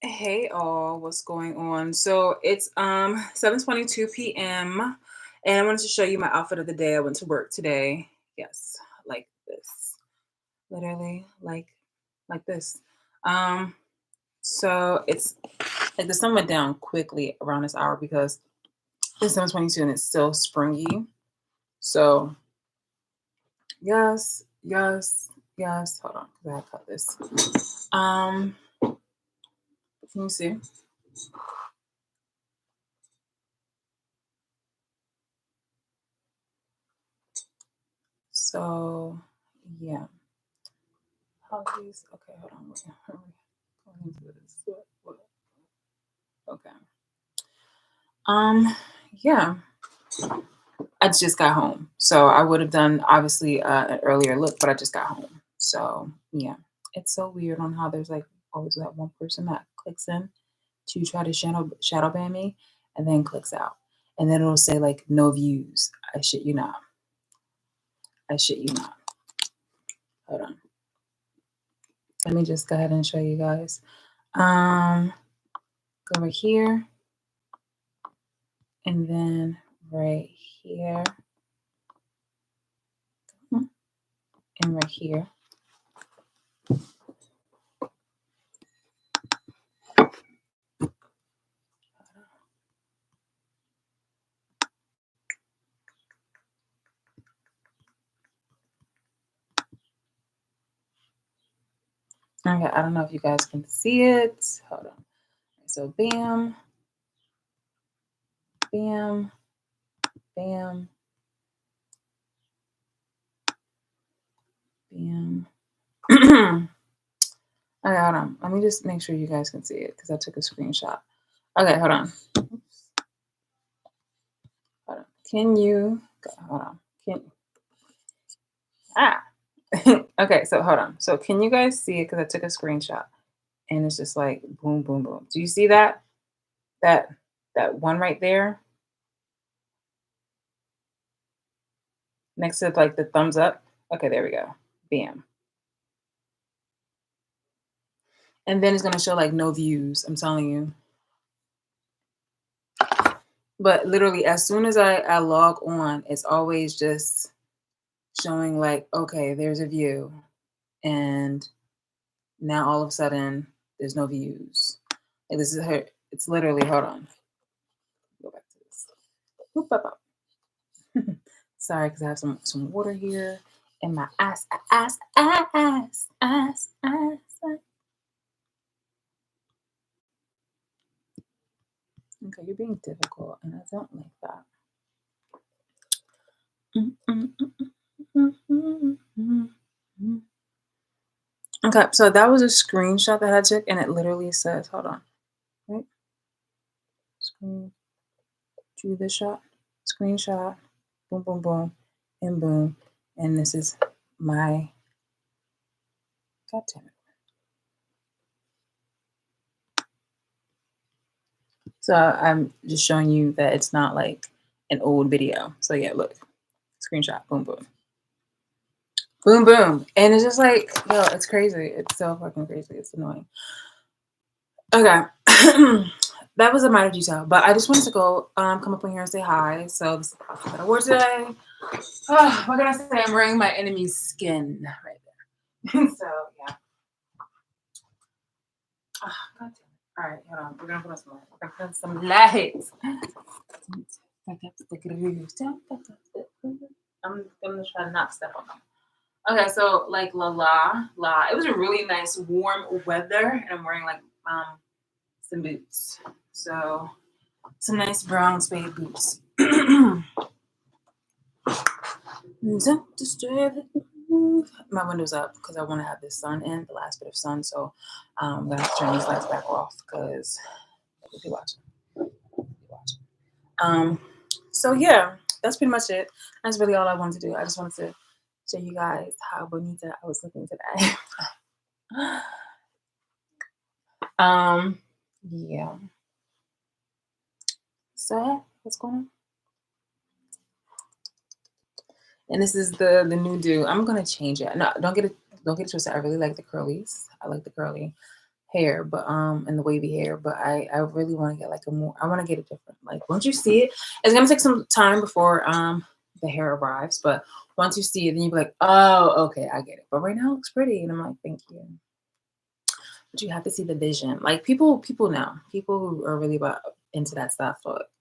Hey all, what's going on? So it's 7:22 p.m. and I wanted to show you my outfit of the day. I went to work today. Yes, like this. Literally like this. Um so it's like the sun went down quickly around this hour because it's 7:22 and it's still springy. So yes. Hold on, 'cause I gotta cut this. Can you see? So yeah. Apologies. Okay, hold on. Going into this. Okay. Um, yeah. I just got home. So I would have done obviously an earlier look, but I just got home. So yeah. It's so weird on how there's like always that one person that clicks in to try to shadow ban me and then clicks out. And then it'll say like no views. I shit you not. I shit you not. Hold on. Let me just go ahead and show you guys. Go right here and then right here and right here. Okay, I don't know if you guys can see it. Hold on. So bam, bam, bam, bam. Okay, hold on. Let me just make sure you guys can see it because I took a screenshot. Okay, hold on. Oops. Hold on. Can you hold on? Can ah okay, so hold on. So can you guys see it? Because I took a screenshot and it's just like boom, boom, boom. Do you see that? That that one right there next to like the thumbs up? Okay, there we go. Bam. And then it's gonna show like no views. I'm telling you. But literally, as soon as I log on, it's always just showing like, okay, there's a view, and now all of a sudden there's no views. Like this is her. It's literally. Hold on. Go back to this. Boop, bop, bop. Sorry, because I have some water here in my ass. Okay, you're being difficult, and I don't like that. Mm, mm, mm, mm, mm, mm, mm. Okay, so that was a screenshot that I took, and it literally says, hold on, right? Screen, do this shot, screenshot, boom, boom, boom, and boom. And this is my, God damn it. So I'm just showing you that it's not like an old video. So yeah, look, screenshot, boom, boom. Boom, boom. And it's just like, yo, it's crazy. It's so fucking crazy. It's annoying. Okay. That was a minor detail, but I just wanted to go come up on here and say hi. So this is the outfit that I wore today. Oh, what can I say? I'm wearing my enemy's skin right there. So yeah. Oh, God damn it. All right, hold on. We're gonna put on some light. We're gonna put on some lights. I'm gonna try to not step on them. Okay, so like la. It was a really nice warm weather, and I'm wearing like some boots. So some nice brown suede boots. Don't disturb the groove. My window's up because I want to have this sun in, the last bit of sun. So I'm gonna have to turn these lights back off because we'll be watching. We'll be watching. So yeah, that's pretty much it. That's really all I wanted to do. I just wanted to show you guys how bonita I was looking today. um, yeah. So what's going on? And this is the new do. I'm gonna change it. No, don't get it twisted. I really like the curlies. I like the curly hair, but and the wavy hair, but I really want to get like a more I want to get it different. Like once you see it, it's gonna take some time before the hair arrives, but once you see it, then you be like, oh, okay, I get it. But right now it looks pretty, and I'm like, thank you. But you have to see the vision. Like people know. People who are really about into that stuff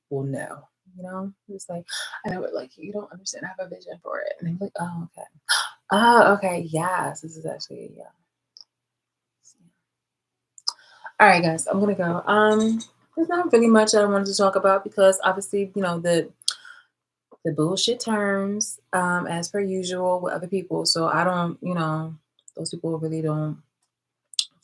will know. You know, it's like I know it. Like you don't understand. I have a vision for it, and they're like, oh, okay. Oh, okay. Yes, this is actually yeah. All right, guys, I'm gonna go. There's not really much that I wanted to talk about because obviously, you know, the bullshit turns as per usual with other people. So I don't, you know, those people really don't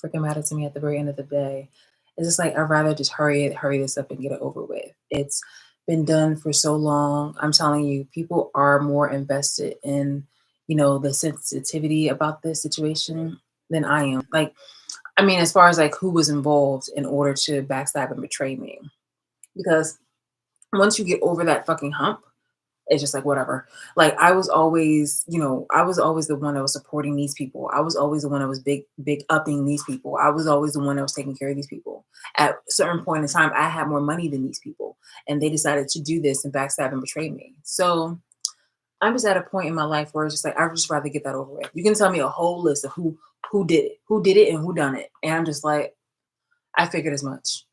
freaking matter to me at the very end of the day. It's just like I'd rather just hurry this up and get it over with. It's been done for so long. I'm telling you, people are more invested in, you know, the sensitivity about this situation than I am. Like, I mean, as far as like who was involved in order to backstab and betray me. Because once you get over that fucking hump, it's just like whatever. Like I was always, you know, I was always the one that was supporting these people. I was always the one that was big upping these people. I was always the one that was taking care of these people. At a certain point in time, I had more money than these people, and they decided to do this and backstab and betray me. So I'm just at a point in my life where it's just like I would just rather get that over with. You can tell me a whole list of who did it, and who done it, and I'm just like I figured as much.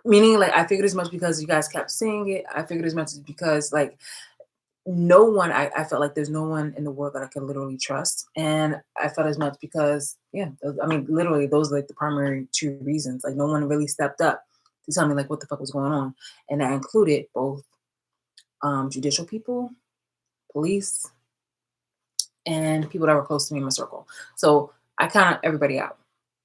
Meaning, like I figured as much because you guys kept saying it. I figured as much as because like no one I felt like there's no one in the world that I can literally trust. And I felt as much because yeah, I mean literally those are like the primary two reasons. Like no one really stepped up to tell me like what the fuck was going on. And that included both judicial people, police, and people that were close to me in my circle. So I count everybody out.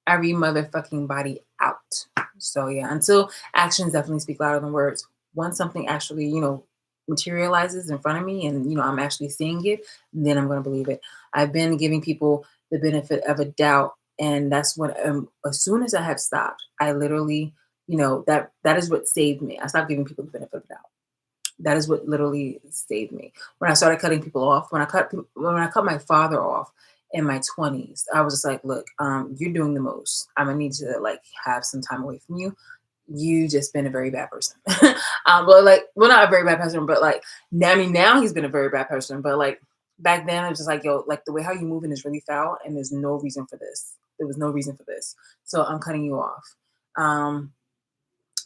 Every motherfucking body out. So yeah, until actions definitely speak louder than words. Once something actually, you know, materializes in front of me and you know I'm actually seeing it, then I'm gonna believe it. I've been giving people the benefit of a doubt, and that's what as soon as I have stopped, I literally, you know, that is what saved me. I stopped giving people the benefit of the doubt. That is what literally saved me. When I started cutting people off, when I cut my father off in my 20s, I was just like, look, you're doing the most. I'm gonna need to like have some time away from you. You just been a very bad person. But like, well, not a very bad person, but like now, I mean, now he's been a very bad person. But like back then, it was just like, yo, like the way how you moving is really foul, and there's no reason for this. There was no reason for this, so I'm cutting you off. Um,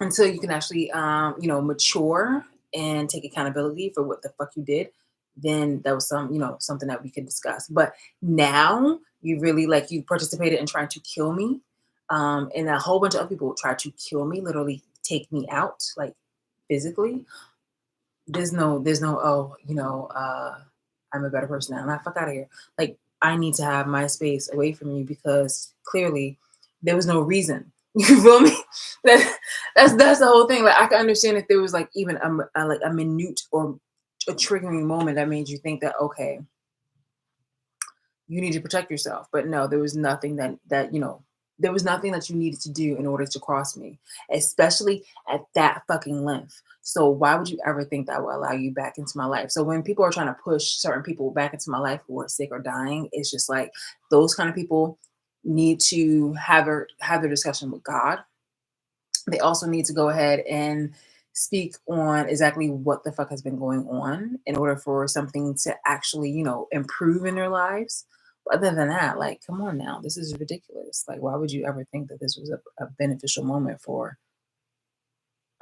until you can actually you know mature and take accountability for what the fuck you did, then that was some you know something that we could discuss. But now you really like you participated in trying to kill me, and a whole bunch of other people tried to kill me, literally take me out like physically. There's no oh you know I'm a better person now. Nah, fuck out of here. Like I need to have my space away from you because clearly there was no reason. You feel me? That that's the whole thing. Like I can understand if there was like even like a minute or a triggering moment that made you think that okay, you need to protect yourself. But no, there was nothing that you know there was nothing that you needed to do in order to cross me, especially at that fucking length. So why would you ever think that will allow you back into my life? So when people are trying to push certain people back into my life who are sick or dying, it's just like those kind of people need to have their discussion with God. They also need to go ahead and speak on exactly what the fuck has been going on in order for something to actually, you know, improve in their lives. But other than that, like, come on now, this is ridiculous. Like, why would you ever think that this was a beneficial moment for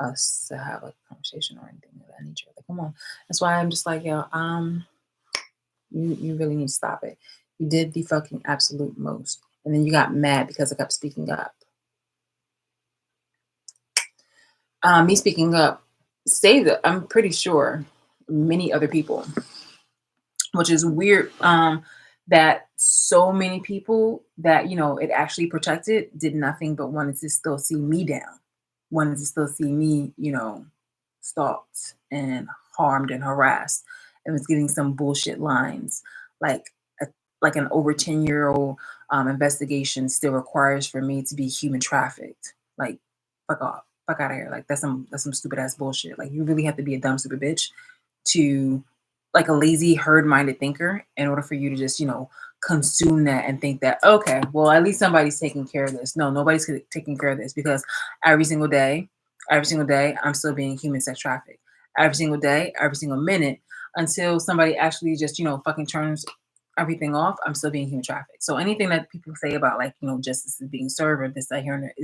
us to have a conversation or anything of that nature? Like, come on. That's why I'm just like, yo, you really need to stop it. You did the fucking absolute most. And then you got mad because I kept speaking up. Me speaking up saved it. I'm pretty sure many other people, which is weird. That so many people that you know it actually protected did nothing but wanted to still see me down, wanted to still see me, you know, stalked and harmed and harassed, and was getting some bullshit lines like a, like an over 10-year old investigation still requires for me to be human trafficked. Like fuck off, fuck out of here. Like that's some stupid ass bullshit. Like you really have to be a dumb stupid bitch to like a lazy herd minded thinker in order for you to just you know consume that and think that, okay, well, at least somebody's taking care of this. No, nobody's taking care of this because every single day, I'm still being human sex trafficked. Every single day, every single minute, until somebody actually just, fucking turns everything off, I'm still being human trafficked. So anything that people say about like, justice is being served or this, that, here, and there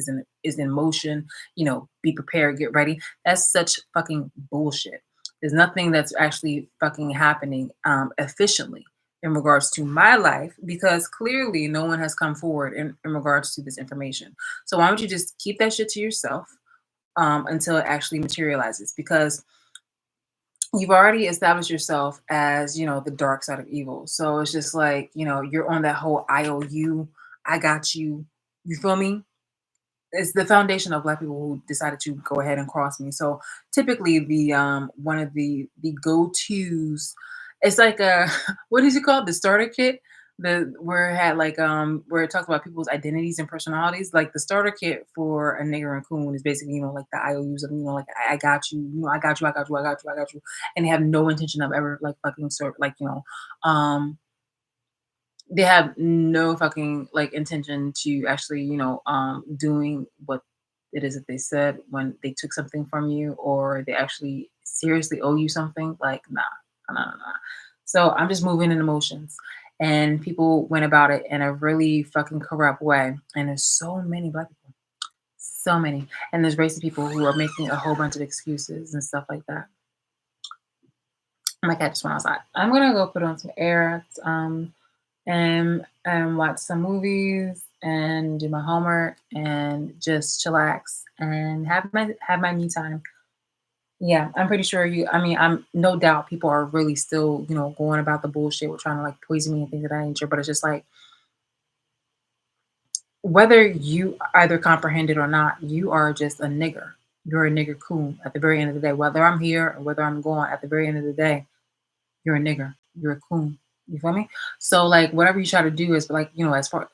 is in motion, be prepared, get ready. That's such fucking bullshit. There's nothing that's actually fucking happening efficiently in regards to my life because clearly no one has come forward in regards to this information. So why don't you just keep that shit to yourself until it actually materializes? Because you've already established yourself as, the dark side of evil. So it's just like, you're on that whole IOU, I got you. You feel me? It's the foundation of Black people who decided to go ahead and cross me. So typically the one of the go-tos, it's like a what is it called? The starter kit. The where it had like where it talks about people's identities and personalities. Like the starter kit for a nigger and coon is basically, like the IOUs of, like I got you, I got you, I got you, I got you, I got you. And they have no intention of ever like fucking sort like, um they have no fucking like intention to actually, doing what it is that they said when they took something from you or they actually seriously owe you something. Like, nah, nah, nah, nah. So I'm just moving in emotions. And people went about it in a really fucking corrupt way. And there's so many Black people. So many. And there's racist people who are making a whole bunch of excuses and stuff like that. My cat just went outside. I'm gonna go put on some air. And watch some movies and do my homework and just chillax and have my me time. Yeah, I'm pretty sure I'm no doubt people are really still, going about the bullshit with trying to like poison me and things of that nature. But it's just like whether you either comprehend it or not, you are just a nigger. You're a nigger coon at the very end of the day. Whether I'm here or whether I'm gone, at the very end of the day, you're a nigger. You're a coon. You feel me? So like whatever you try to do is like, as far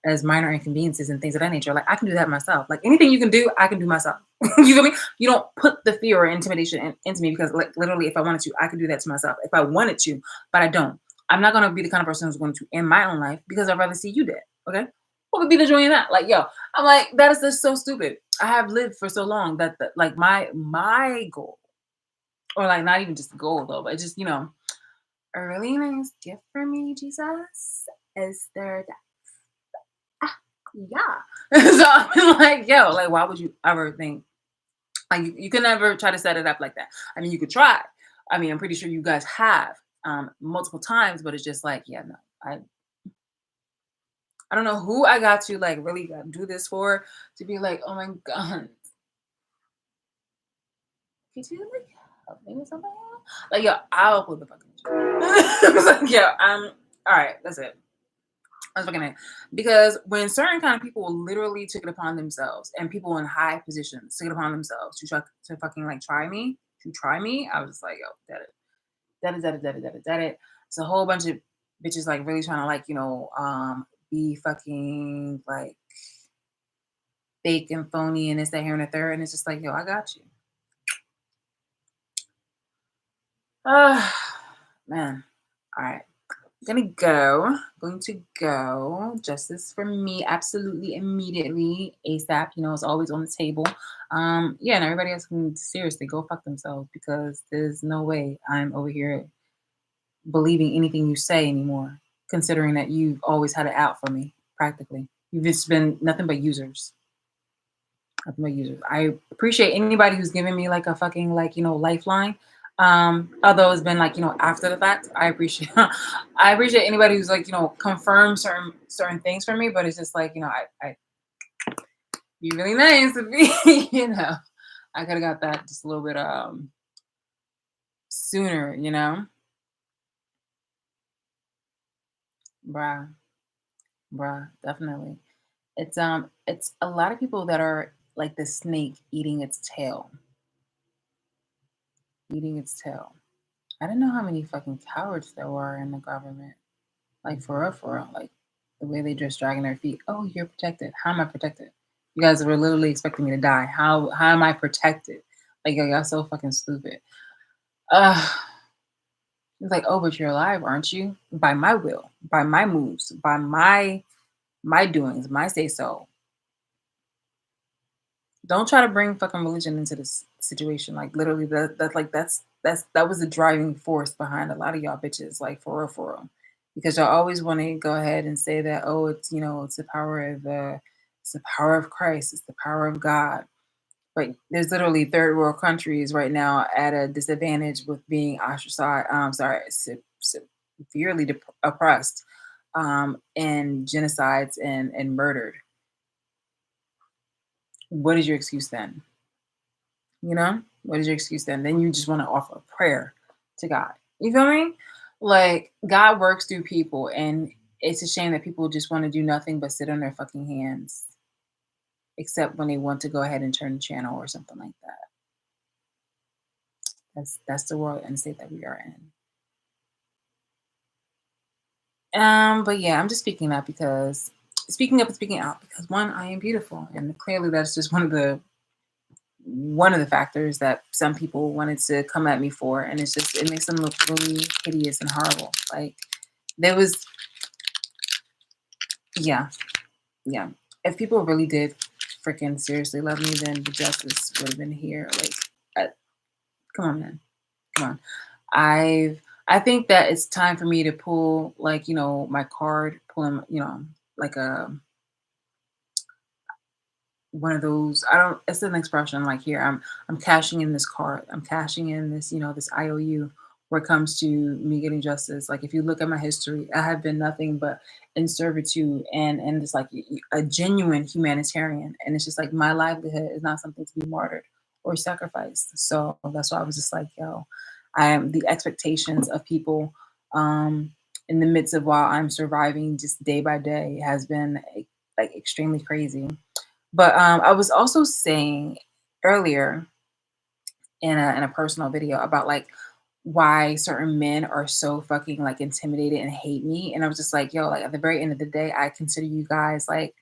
as minor inconveniences and things of that nature. Like I can do that myself. Like anything you can do, I can do myself. You feel me? You don't put the fear or intimidation into me because like literally if I wanted to, I could do that to myself if I wanted to, but I don't. I'm not gonna be the kind of person who's going to end my own life because I'd rather see you dead. Okay. What would be the joy in that? Like, yo, I'm like, that is just so stupid. I have lived for so long that like my goal, or like not even just goal though, but just, a really nice gift for me, Jesus, is there yeah. So I'm like, yo, like, why would you ever think like you can never try to set it up like that? I mean, you could try. I mean, I'm pretty sure you guys have multiple times, but it's just like, yeah, no, I don't know who I got to like really do this for to be like, oh my god, could you like help me with something? Like, yo, I'll put the fucking. I was like, yo, all right, that's it. I was fucking it. Because when certain kind of people literally took it upon themselves and people in high positions took it upon themselves to try to fucking like try me, I was like, yo, that it. It's a whole bunch of bitches like really trying to like, be fucking like fake and phony and this, that, here, and the third. And it's just like, yo, I got you. Man. All right. Going to go. Justice for me, absolutely immediately, ASAP. It's always on the table. Yeah, and everybody else can seriously go fuck themselves because there's no way I'm over here believing anything you say anymore, considering that you've always had it out for me, practically. You've just been nothing but users. Nothing but users. I appreciate anybody who's giving me like a fucking like, lifeline. Although it's been like, after the fact, I appreciate I appreciate anybody who's like, confirmed certain things for me, but it's just like, I be really nice to be, I could have got that just a little bit sooner, bruh, definitely. It's a lot of people that are like the snake eating its tail. I didn't know how many fucking cowards there were in the government. Like for real, like the way they just dragging their feet. Oh, you're protected. How am I protected? You guys were literally expecting me to die. How am I protected? Like yo, y'all so fucking stupid. Uh It's like, oh, but you're alive, aren't you? By my will, by my moves, by my doings, my say so. Don't try to bring fucking religion into this situation. Like literally, that was the driving force behind a lot of y'all bitches. Like for real, because y'all always want to go ahead and say that, oh, it's it's the power of Christ, it's the power of God. But there's literally third world countries right now at a disadvantage with being ostracized. Severely oppressed, and genocides and murdered. What is your excuse then? What is your excuse then? Then you just want to offer a prayer to God. You feel me? Like God works through people, and it's a shame that people just want to do nothing but sit on their fucking hands, except when they want to go ahead and turn the channel or something like that. That's the world and state that we are in. But yeah, I'm just speaking up because speaking up and speaking out because one, I am beautiful, and clearly that's just one of the factors that some people wanted to come at me for, and it makes them look really hideous and horrible. Like there was, yeah, yeah. If people really did freaking seriously love me, then the justice would have been here. Like, come on, man, come on. I think that it's time for me to pull, like, my card, pulling, like a one of those. I don't. It's an expression like here. I'm cashing in this card. I'm cashing in this, this IOU. Where it comes to me getting justice, like if you look at my history, I have been nothing but in servitude and just like a genuine humanitarian. And it's just like my livelihood is not something to be martyred or sacrificed. So that's why I was just like, yo, I am the expectations of people in the midst of while I'm surviving just day by day has been like extremely crazy. But I was also saying earlier in a personal video about like why certain men are so fucking like intimidated and hate me. And I was just like, yo, like at the very end of the day, I consider you guys like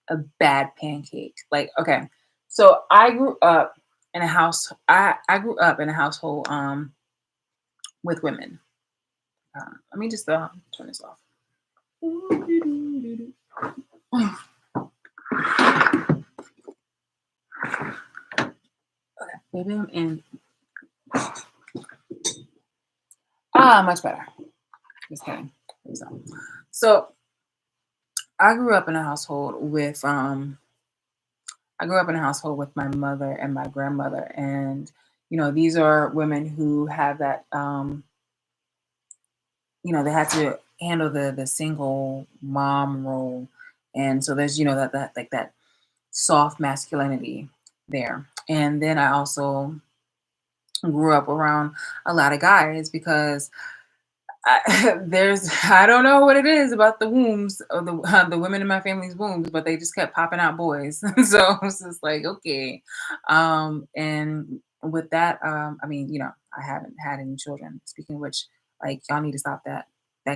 a bad pancake. Like, okay. So I grew up in a house, I grew up in a household with women. Let me just turn this off. Okay, maybe I'm in. Much better. Just kidding. So I grew up in a household with I grew up in a household with my mother and my grandmother, and these are women who have that they had to handle the single mom role, and so there's that like that soft masculinity there. And then I also grew up around a lot of guys because I don't know what it is about the wombs of the women in my family's wombs, but they just kept popping out boys. So it's just like okay, and with that, I mean, I haven't had any children. Speaking of which, like y'all need to stop that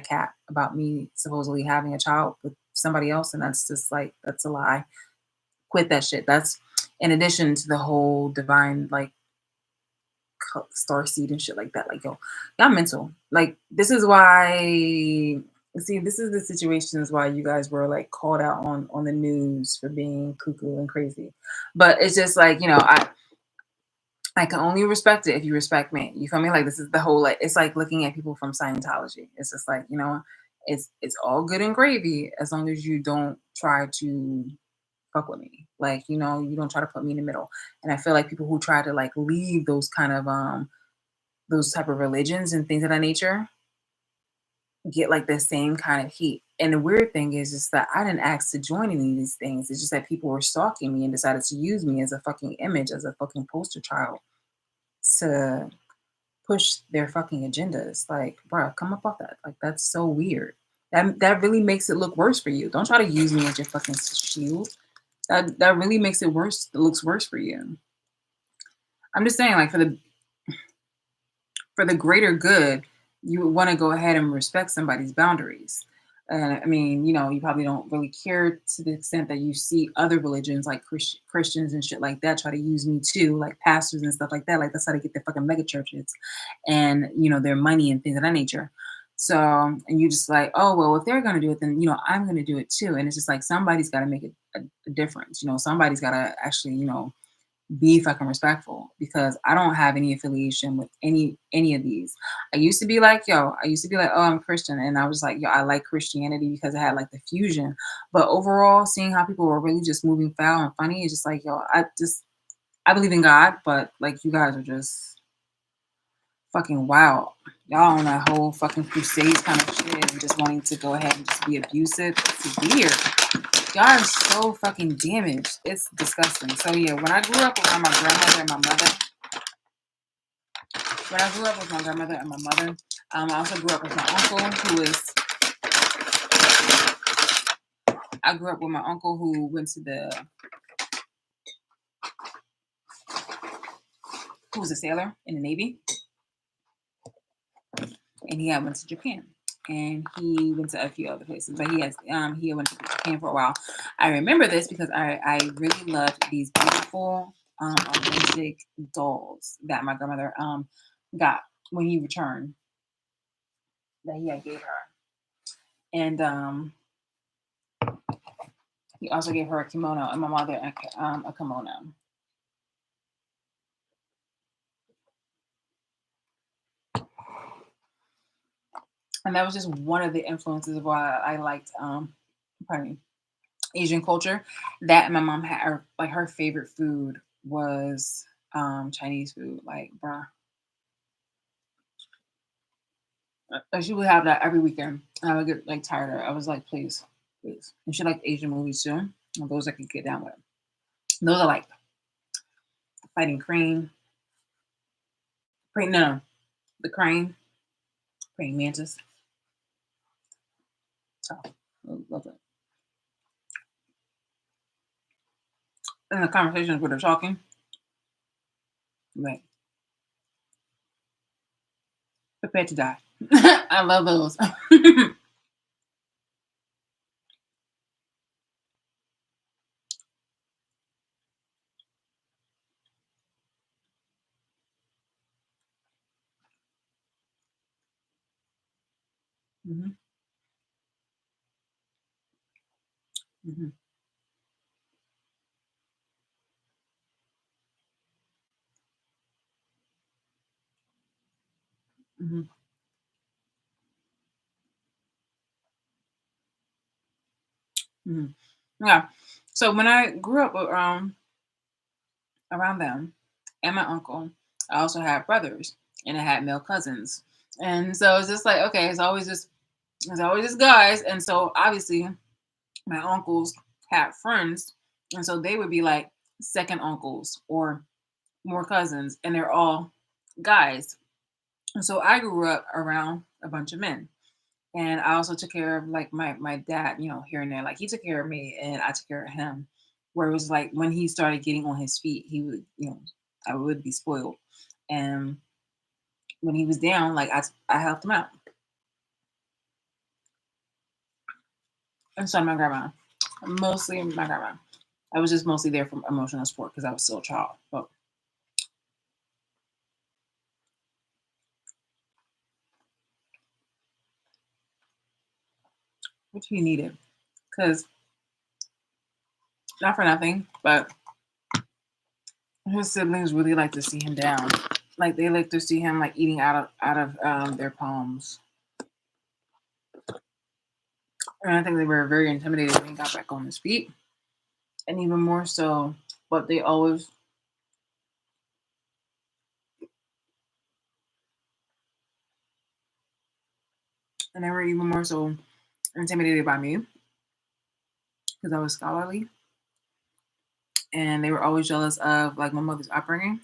cat about me supposedly having a child with somebody else, and that's just like that's a lie. Quit that shit. That's in addition to the whole divine like star seed and shit like that. Like, yo, y'all mental. Like, this is why. See, this is the situations why you guys were like called out on the news for being cuckoo and crazy. But it's just like I can only respect it if you respect me. You feel me? Like this is the whole like it's like looking at people from Scientology. It's just like it's all good and gravy as long as you don't try to fuck with me. Like, you don't try to put me in the middle. And I feel like people who try to like leave those kind of those type of religions and things of that nature get like the same kind of heat. And the weird thing is just that I didn't ask to join any of these things. It's just that people were stalking me and decided to use me as a fucking image, as a fucking poster child to push their fucking agendas. Like, bruh, come up off that. Like, that's so weird. That really makes it look worse for you. Don't try to use me as your fucking shield. That really makes it worse. It looks worse for you. I'm just saying, like for the greater good, you would want to go ahead and respect somebody's boundaries. I mean, you probably don't really care to the extent that you see other religions like Christians and shit like that try to use me too, like pastors and stuff like that. Like that's how they get their fucking mega churches and their money and things of that nature. So, and you just like, oh well, if they're gonna do it, then I'm gonna do it too. And it's just like somebody's got to make it a difference. Somebody's got to actually, be fucking respectful because I don't have any affiliation with any of these. I used to be like, oh, I'm Christian, and I was like, yo, I like Christianity because it had like the fusion. But overall, seeing how people were really just moving foul and funny is just like, yo, I believe in God, but like you guys are just fucking wild. Y'all on that whole fucking crusade kind of shit and just wanting to go ahead and just be abusive. It's weird. Y'all are so fucking damaged. It's disgusting. So yeah, when I grew up around my grandmother and my mother, when I grew up with my grandmother and my mother, I also grew up with my uncle I grew up with my uncle who went to who was a sailor in the Navy, and he went to Japan. And he went to a few other places, but he went to Japan for a while. I remember this because I really loved these beautiful authentic dolls that my grandmother got when he returned that he had gave her, and he also gave her a kimono and my mother a kimono. And that was just one of the influences of why I liked pardon me, Asian culture. That and my mom had like her favorite food was Chinese food. Like, bruh, she would have that every weekend. And I would get like tired of it. I was like, please, please. And she liked Asian movies too. And those I could get down with. Those are like Fighting Crane. No, the Crane. Praying Mantis. So, love it. And the conversations where they're talking, like, prepared to die. I love those. Hmm. Hmm. Hmm. Hmm. Yeah. So when I grew up around them and my uncle, I also had brothers and I had male cousins. And so it's just like, okay, it's always just guys. And so obviously my uncles had friends. And so they would be like second uncles or more cousins, and they're all guys. And so I grew up around a bunch of men. And I also took care of like my dad, here and there. Like he took care of me and I took care of him. Where it was like when he started getting on his feet, he would, I would be spoiled. And when he was down, like I helped him out. And so my grandma, mostly my grandma. I was just mostly there for emotional support because I was still a child. But which he needed. Because not for nothing, but his siblings really like to see him down. Like they like to see him like eating out of their palms. And I think they were very intimidated when he got back on his feet. And even more so, but they were even more so intimidated by me because I was scholarly. And they were always jealous of like my mother's upbringing.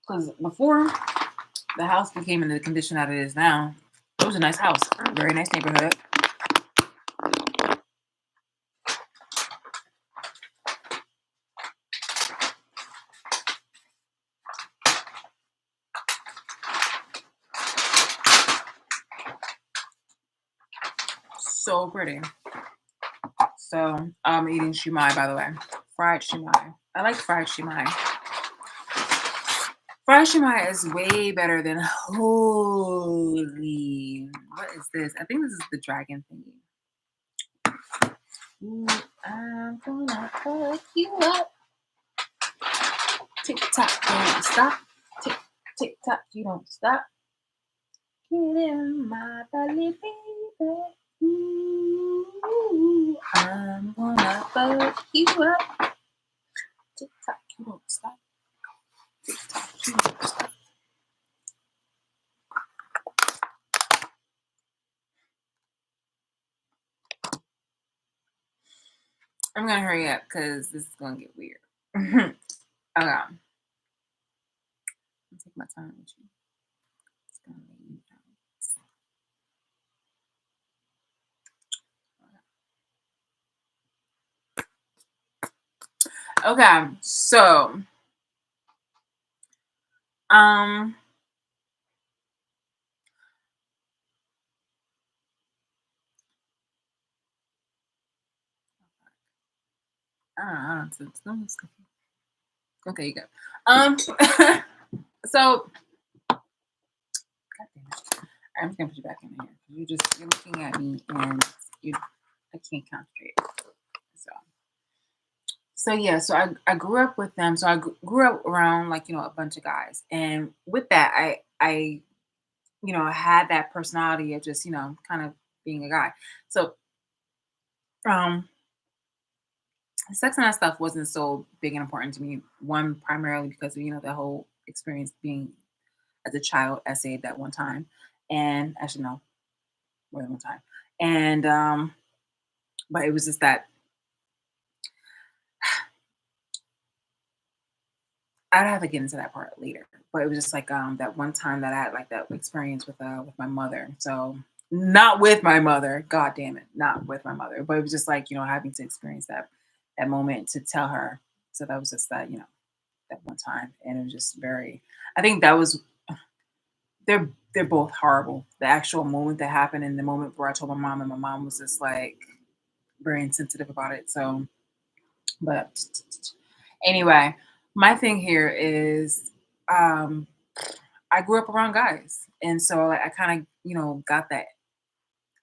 Because before the house became in the condition that it is now, it was a nice house, very nice neighborhood. so pretty. So I'm eating shumai, by the way. Fried shumai. I like fried shumai. Fried shumai is way better than holy. What is this? I think this is the dragon thingy. Ooh, I'm gonna fuck you up. Tick tock, you don't stop. Tick tick tock, you don't stop. Get in my belly, baby. Ooh, I'm gonna fuck you up. Tick tock, you don't stop. Tick tock, you don't stop. I'm gonna hurry up because this is gonna get weird. Okay, I'm take my time with you. It's gonna lay you down. Okay, so um, I don't know. Okay, you go. So God damn it. I'm just gonna put you back in here. You're looking at me and you I can't concentrate. So yeah, so I grew up with them. So grew up around like, a bunch of guys. And with that, I had that personality of just, kind of being a guy. So um sex and that stuff wasn't so big and important to me. One, primarily because of, the whole experience being as a child essayed that one time. And actually no, more than one time. And but it was just that I'd have to get into that part later. But it was just like that one time that I had like that experience with my mother. So not with my mother, god damn it, not with my mother. But it was just like, having to experience that moment to tell her. So that was just that, that one time. And it was just very I think that was they're both horrible. The actual moment that happened and the moment where I told my mom and my mom was just like very insensitive about it. So but anyway, my thing here is um I grew up around guys. And so like, I kind of, got that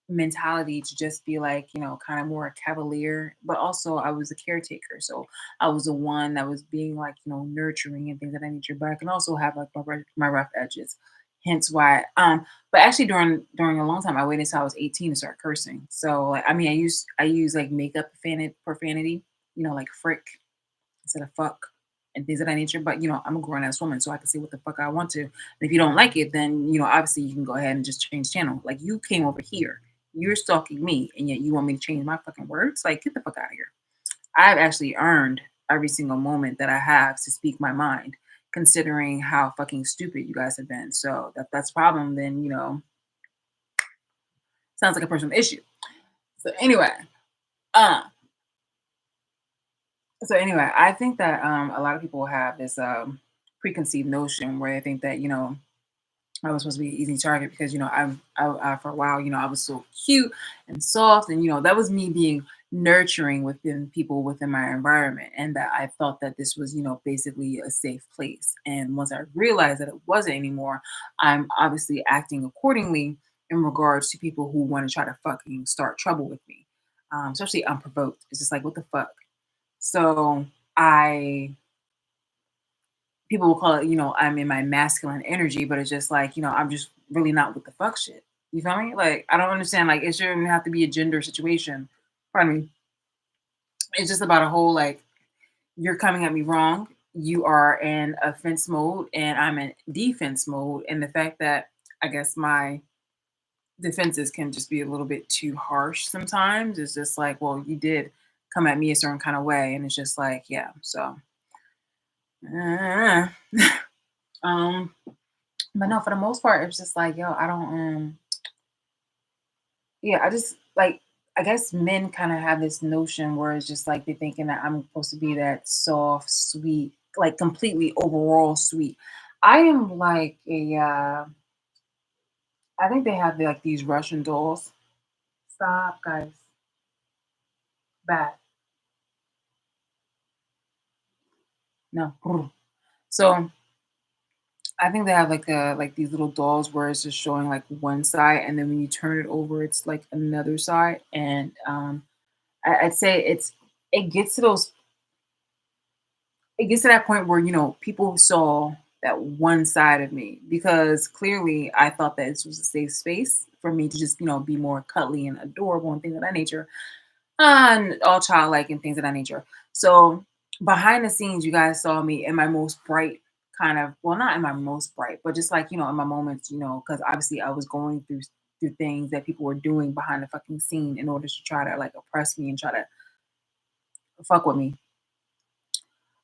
mentality to just be like, kind of more cavalier, but also I was a caretaker. So I was the one that was being like, nurturing and things of that nature. But I can also have like my rough edges. Hence why, but actually during a long time, I waited until I was 18 to start cursing. So like, I mean, I use like makeup profanity, like frick instead of fuck and things of that nature. But I'm a grown ass woman, so I can say what the fuck I want to. And if you don't like it, then obviously you can go ahead and just change channel. Like you came over here, you're stalking me, and yet you want me to change my fucking words. Like get the fuck out of here. I've actually earned every single moment that I have to speak my mind, considering how fucking stupid you guys have been. So that's a problem. Then sounds like a personal issue. So anyway, uh, I think that a lot of people have this preconceived notion where they think that I was supposed to be an easy target because I for a while I was so cute and soft and that was me being nurturing within people within my environment and that I thought that this was basically a safe place. And once I realized that it wasn't anymore, I'm obviously acting accordingly in regards to people who want to try to fucking start trouble with me, especially unprovoked. It's just like what the fuck. So I people will call it, I'm in my masculine energy, but it's just like, I'm just really not with the fuck shit. You feel me? Like, I don't understand. Like, it shouldn't have to be a gender situation. Pardon me. It's just about a whole, like, you're coming at me wrong. You are in offense mode and I'm in defense mode. And the fact that I guess my defenses can just be a little bit too harsh sometimes is just like, well, you did come at me a certain kind of way. And it's just like, yeah. So, uh, um, but no, for the most part, it's just like, yo, I don't yeah, I just like I guess men kind of have this notion where it's just like they're thinking that I'm supposed to be that soft, sweet, like completely overall sweet. I am like a I think they have like these Russian dolls. Stop, guys. Bad. No. So I think they have like these little dolls where it's just showing like one side, and then when you turn it over, it's like another side. And I'd say it gets to those it gets to that point where people saw that one side of me, because clearly I thought that this was a safe space for me to just be more cuddly and adorable and things of that nature, and all childlike and things of that nature. So behind the scenes, you guys saw me in my most bright kind of, well, not in my most bright, but just like in my moments, because obviously I was going through things that people were doing behind the fucking scene in order to try to like oppress me and try to fuck with me.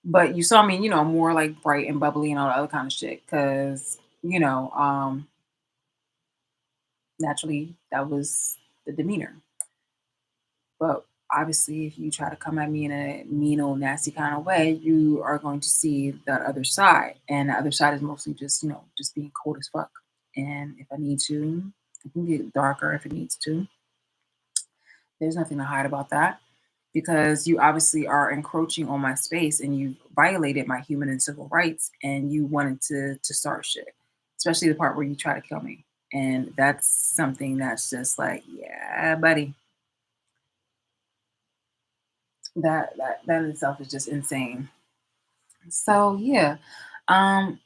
But you saw me, more like bright and bubbly and all the other kind of shit, because naturally that was the demeanor. But obviously, if you try to come at me in a mean old nasty kind of way, you are going to see that other side. And the other side is mostly just, just being cold as fuck. And if I need to, I can get darker if it needs to. There's nothing to hide about that, because you obviously are encroaching on my space and you violated my human and civil rights, and you wanted to start shit, especially the part where you try to kill me. And that's something that's just like, yeah, buddy, that in itself is just insane. So yeah, um,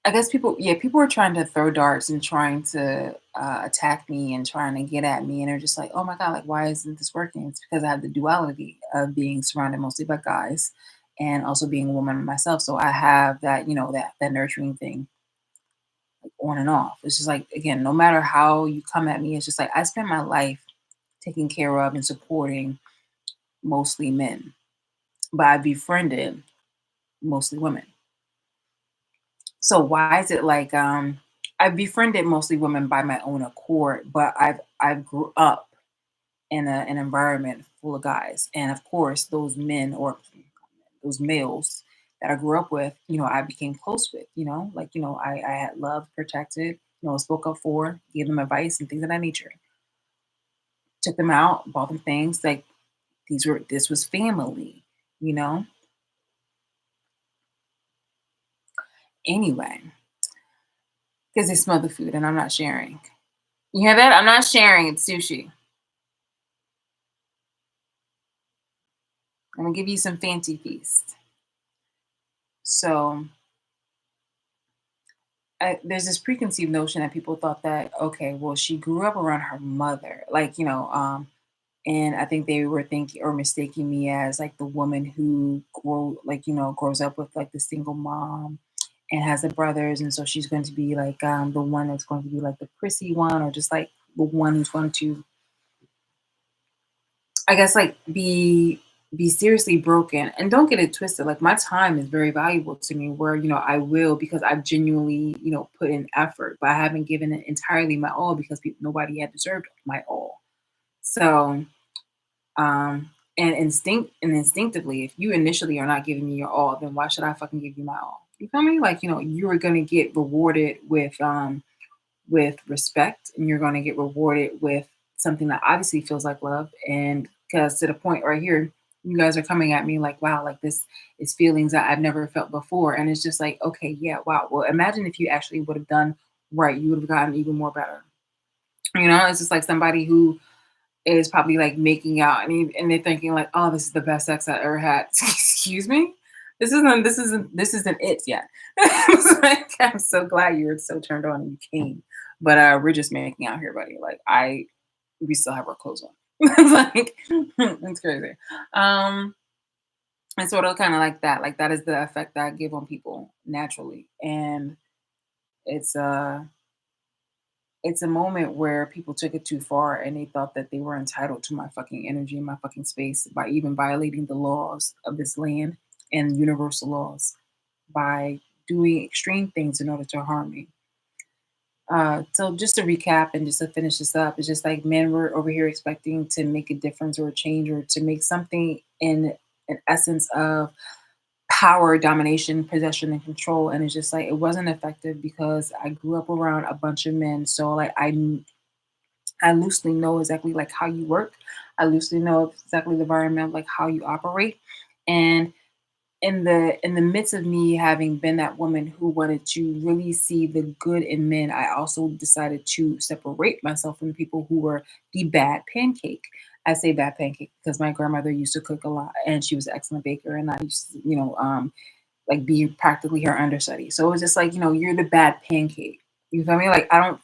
I guess people are trying to throw darts and trying to attack me and trying to get at me, and they're just like, oh my god, like why isn't this working? It's because I have the duality of being surrounded mostly by guys, and also being a woman myself. So I have that, that nurturing thing, like on and off. It's just like, again, no matter how you come at me, it's just like I spend my life taking care of and supporting mostly men, but I befriended mostly women. So why is it like I've befriended mostly women by my own accord, but I've grew up in an environment full of guys. And of course those men, or those males that I grew up with, I became close with, like, I had loved, protected, spoke up for, gave them advice and things of that nature. Took them out, bought them things, like this was family, you know? Anyway, because they smell the food and I'm not sharing. You hear that? I'm not sharing. It's sushi. I'm gonna give you some fancy feast. So there's this preconceived notion that people thought that, okay, well, she grew up around her mother, like, and I think they were thinking or mistaking me as like the woman who grows up with like the single mom and has the brothers, and so she's going to be like the one that's going to be like the prissy one, or just like the one who's going to, I guess, like be seriously broken. And don't get it twisted. Like my time is very valuable to me, where I will, because I've genuinely put in effort, but I haven't given it entirely my all because nobody had deserved my all. So and instinctively, if you initially are not giving me your all, then why should I fucking give you my all? You feel me? Like you are gonna get rewarded with respect, and you're going to get rewarded with something that obviously feels like love. And because to the point right here, you guys are coming at me like, wow, like this is feelings that I've never felt before. And it's just like, okay, yeah, wow, well, imagine if you actually would have done right, you would have gotten even more better. It's just like somebody who is probably like making out, and they're thinking like, oh, this is the best sex I ever had. Excuse me, this isn't it yet. It's like, I'm so glad you're so turned on and you came, but we're just making out here, buddy. Like we still have our clothes on. It's like it's crazy. Um, and sort of kind of like that. Like that is the effect that I give on people naturally, and it's uh it's a moment where people took it too far and they thought that they were entitled to my fucking energy and my fucking space by even violating the laws of this land and universal laws by doing extreme things in order to harm me. So just to recap and just to finish this up, it's just like men were over here expecting to make a difference or a change or to make something in an essence of power, domination, possession, and control. And it's just like it wasn't effective because I grew up around a bunch of men. So like I loosely know exactly like how you work. I loosely know exactly the environment, like how you operate. And in the midst of me having been that woman who wanted to really see the good in men, I also decided to separate myself from the people who were the bad pancake. I say bad pancake because my grandmother used to cook a lot and she was an excellent baker, and I used to, like be practically her understudy. So it was just like, you're the bad pancake. You feel me? Like I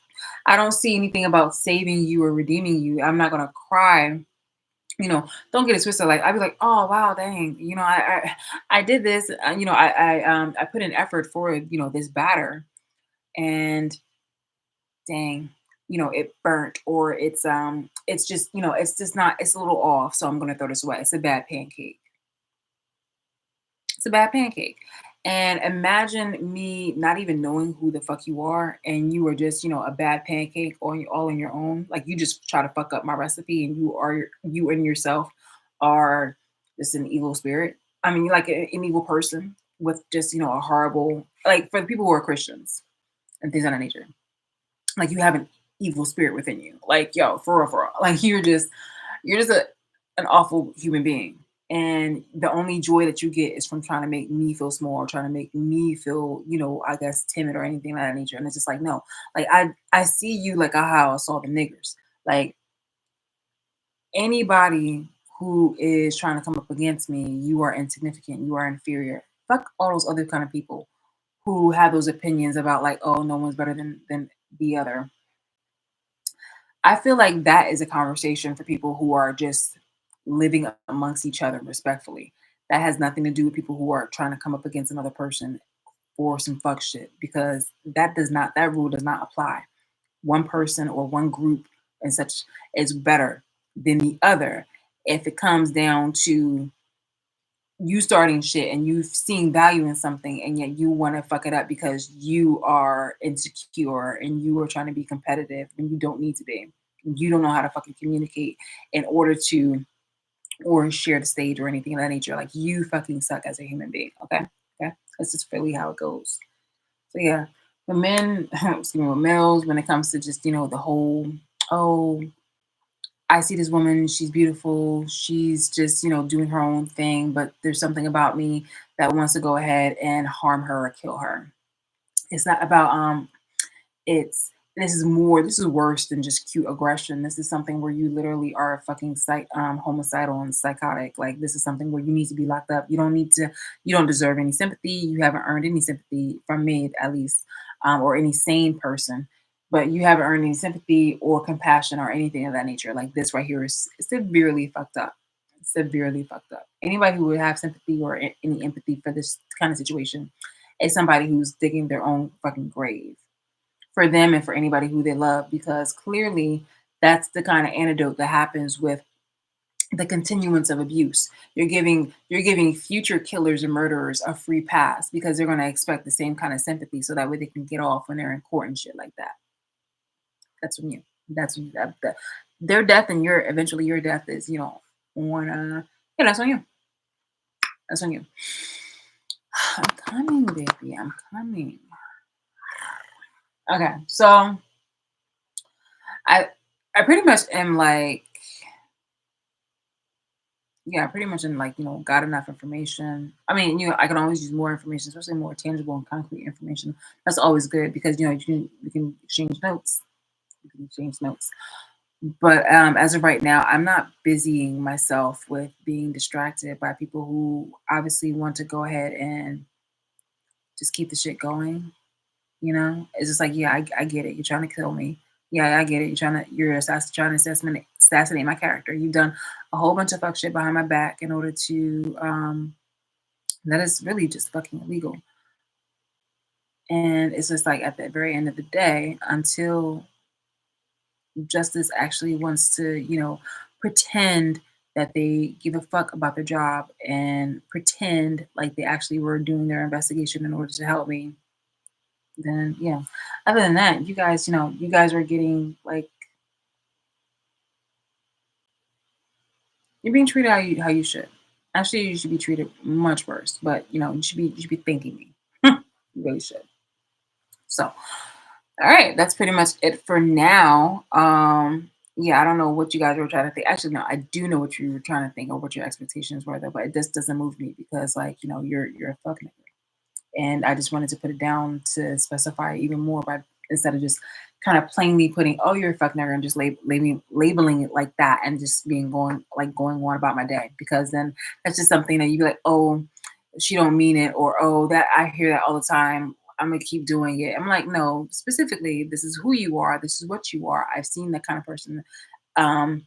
don't see anything about saving you or redeeming you. I'm not gonna cry, don't get it twisted. Like I'd be like, oh wow, dang, I did this. I put in effort for this batter, and dang, it burnt, or it's just it's just not. It's a little off, so I'm gonna throw this away. It's a bad pancake. It's a bad pancake. And imagine me not even knowing who the fuck you are, and you are just, a bad pancake all on your own. Like you just try to fuck up my recipe, and you and yourself are just an evil spirit. I mean, like an evil person with just, a horrible, like for the people who are Christians and things of that nature. Like you have an evil spirit within you. Like, yo, for real. Like you're just an awful human being. And the only joy that you get is from trying to make me feel small, or trying to make me feel, I guess timid or anything of that nature. And it's just like, no, like I see you like how I saw the niggers. Like anybody who is trying to come up against me, you are insignificant, you are inferior. Fuck all those other kind of people who have those opinions about like, oh, no one's better than the other. I feel like that is a conversation for people who are just living amongst each other respectfully. That has nothing to do with people who are trying to come up against another person for some fuck shit, because that rule does not apply. One person or one group and such is better than the other if it comes down to you starting shit and you seeing value in something, and yet you want to fuck it up because you are insecure and you are trying to be competitive and you don't need to be. You don't know how to fucking communicate in order to or share the stage or anything of that nature. Like you fucking suck as a human being. Okay. Okay. That's just really how it goes. So yeah. The men, excuse me, with males, when it comes to just, the whole, oh, I see this woman, she's beautiful, she's just, doing her own thing, but there's something about me that wants to go ahead and harm her or kill her. It's not about it's this is worse than just cute aggression. This is something where you literally are fucking homicidal and psychotic. Like this is something where you need to be locked up. You don't deserve any sympathy. You haven't earned any sympathy from me, at least, or any sane person. But you haven't earned any sympathy or compassion or anything of that nature. Like this right here is severely fucked up. Severely fucked up. Anybody who would have sympathy or any empathy for this kind of situation is somebody who's digging their own fucking grave for them and for anybody who they love, because clearly that's the kind of antidote that happens with the continuance of abuse. You're giving future killers and murderers a free pass because they're going to expect the same kind of sympathy, so that way they can get off when they're in court and shit like that. That's when you that's when their death and your death is, on yeah, that's on you. That's on you. I'm coming, baby. I'm coming. Okay, so I I pretty much am like, yeah, pretty much in like, got enough information. I mean, I can always use more information, especially more tangible and concrete information. That's always good because you can exchange notes. You can exchange notes. But as of right now, I'm not busying myself with being distracted by people who obviously want to go ahead and just keep the shit going. It's just like, yeah, I get it. You're trying to kill me. Yeah, I get it. Trying to assassinate my character. You've done a whole bunch of fuck shit behind my back in order to that is really just fucking illegal. And it's just like at the very end of the day, until justice actually wants to, pretend that they give a fuck about their job and pretend like they actually were doing their investigation in order to help me, then yeah. Other than that, you guys are getting like you're being treated how you should. Actually, you should be treated much worse. But you should be thanking me. You really should. So, all right, that's pretty much it for now. Yeah, I don't know what you guys were trying to think. Actually, no, I do know what you were trying to think or what your expectations were though, but it just doesn't move me because like, you're a fuck nigga. And I just wanted to put it down to specify even more by instead of just kind of plainly putting, oh, you're a fuck nigger and just labeling it like that and just being going on about my day. Because then that's just something that you be like, oh, she don't mean it, or oh, that I hear that all the time. I'm gonna keep doing it. I'm like, no, specifically, this is who you are, this is what you are. I've seen that kind of person. Um,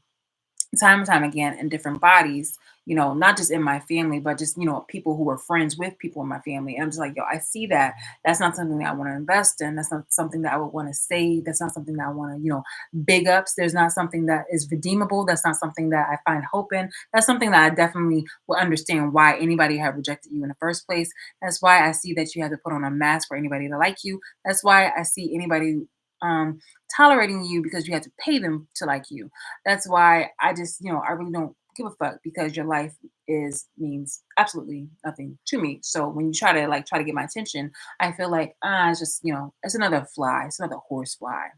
Time and time again in different bodies, not just in my family, but just, people who were friends with people in my family. And I'm just like, yo, I see that. That's not something that I want to invest in. That's not something that I would want to say. That's not something that I want to, big ups. There's not something that is redeemable. That's not something that I find hope in. That's something that I definitely will understand why anybody had rejected you in the first place. That's why I see that you had to put on a mask for anybody to like you. That's why I see anybody um tolerating you because you had to pay them to like you. That's why I just, I really don't give a fuck because your life is means absolutely nothing to me. So when you try to get my attention, I feel like it's just, it's another fly, it's another horse fly.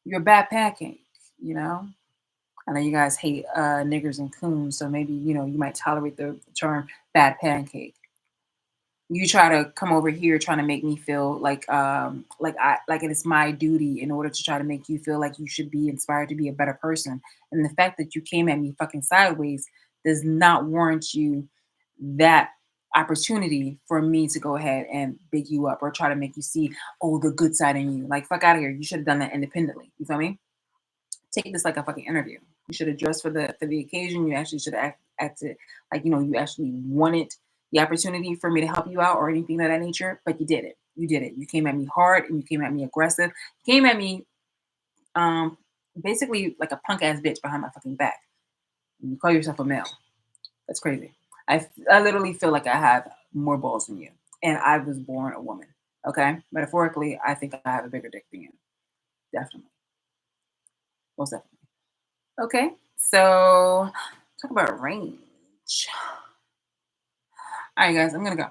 You're a bad pancake, you know? I know you guys hate niggers and coons, so maybe, you might tolerate the term bad pancake. You try to come over here trying to make me feel like it is my duty in order to try to make you feel like you should be inspired to be a better person. And the fact that you came at me fucking sideways does not warrant you that opportunity for me to go ahead and big you up or try to make you see, oh, the good side in you. Like, fuck out of here. You should have done that independently. You feel me? Take this like a fucking interview. You should have dressed for the occasion. You actually should have acted like, you actually wanted the opportunity for me to help you out or anything of that nature, but you did it. You did it. You came at me hard and you came at me aggressive. You came at me um basically like a punk ass bitch behind my fucking back. And you call yourself a male. That's crazy. I literally feel like I have more balls than you. And I was born a woman. Okay? Metaphorically, I think I have a bigger dick than you. Definitely. Most definitely. Okay, so talk about range. All right, guys, I'm gonna go.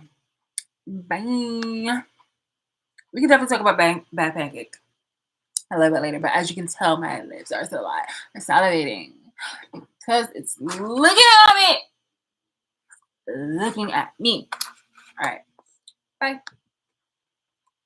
Bye. We can definitely talk about bad pancake a little bit later, but as you can tell, my lips are still alive. I'm salivating because it's looking at me. Looking at me. All right, bye.